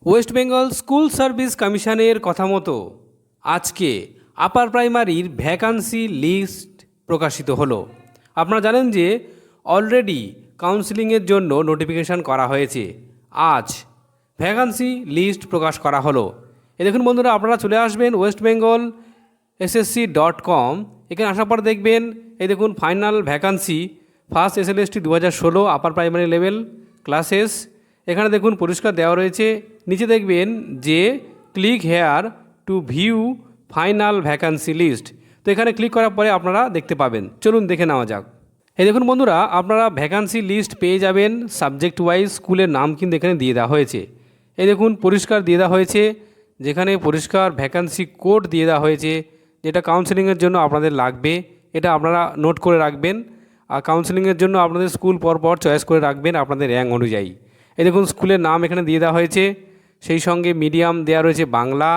West Bengal school service কমিশনের কথা মতো আজকে আপার প্রাইমারির ভ্যাকান্সি লিস্ট প্রকাশিত হলো। আপনারা জানেন যে অলরেডি কাউন্সেলিংয়ের জন্য নোটিফিকেশান করা হয়েছে। আজ ভ্যাকান্সি লিস্ট প্রকাশ করা হলো। এ দেখুন বন্ধুরা, আপনারা চলে আসবেন westbengalssc.com। এখানে আসার পর দেখবেন এই দেখুন final vacancy first SLST 2016 upper primary level classes. এখানে দেখুন পরিষ্কার দেওয়া রয়েছে। নিচে দেখবেন যে click here to view final vacancy list. তো এখানে ক্লিক করার পরে আপনারা দেখতে পাবেন। চলুন দেখে নেওয়া যাক। এই দেখুন বন্ধুরা, আপনারা ভ্যাকান্সি লিস্ট পেয়ে যাবেন সাবজেক্ট ওয়াইজ। স্কুলের নাম কিন্তু এখানে দিয়ে দেওয়া হয়েছে। এই দেখুন পরিষ্কার দিয়ে দেওয়া হয়েছে, যেখানে পরিষ্কার ভ্যাকান্সি কোড দিয়ে দেওয়া হয়েছে, যেটা কাউন্সেলিংয়ের জন্য আপনাদের লাগবে। এটা আপনারা নোট করে রাখবেন। আর কাউন্সেলিংয়ের জন্য আপনাদের স্কুল পরপর চয়েস করে রাখবেন আপনাদের র্যাঙ্ক অনুযায়ী। এই দেখুন স্কুলের নাম এখানে দিয়ে দেওয়া হয়েছে, সেই সঙ্গে মিডিয়াম দেওয়া রয়েছে বাংলা,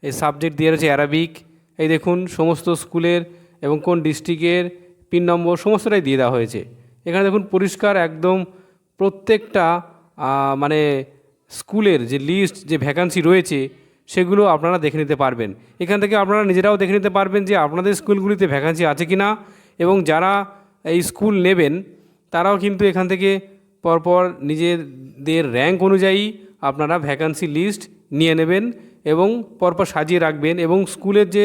এই সাবজেক্ট দেওয়া রয়েছে অ্যারাবিক। এই দেখুন সমস্ত স্কুলের এবং কোন ডিস্ট্রিক্টের পিন নম্বর সমস্তটাই দিয়ে দেওয়া হয়েছে। এখানে দেখুন পরিষ্কার একদম প্রত্যেকটা মানে স্কুলের যে লিস্ট, যে ভ্যাকান্সি রয়েছে সেগুলো আপনারা দেখে নিতে পারবেন। এখান থেকে আপনারা নিজেরাও দেখে নিতে পারবেন যে আপনাদের স্কুলগুলিতে ভ্যাকান্সি আছে কি না, এবং যারা এই স্কুল নেবেন তারাও কিন্তু এখান থেকে পরপর নিজেদের র্যাঙ্ক অনুযায়ী আপনারা ভ্যাকান্সি লিস্ট নিয়ে নেবেন এবং পরপর সাজিয়ে রাখবেন। এবং স্কুলের যে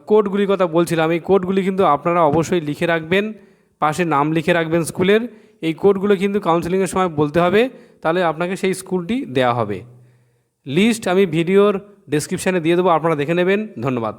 কোডগুলির কথা বলছিলাম, এই কোডগুলি কিন্তু আপনারা অবশ্যই লিখে রাখবেন, পাশে নাম লিখে রাখবেন স্কুলের। এই কোডগুলো কিন্তু কাউন্সেলিংয়ের সময় বলতে হবে, তাহলে আপনাকে সেই স্কুলটি দেওয়া হবে। লিস্ট আমি ভিডিওর ডেসক্রিপশানে দিয়ে দেবো, আপনারা দেখে নেবেন। ধন্যবাদ।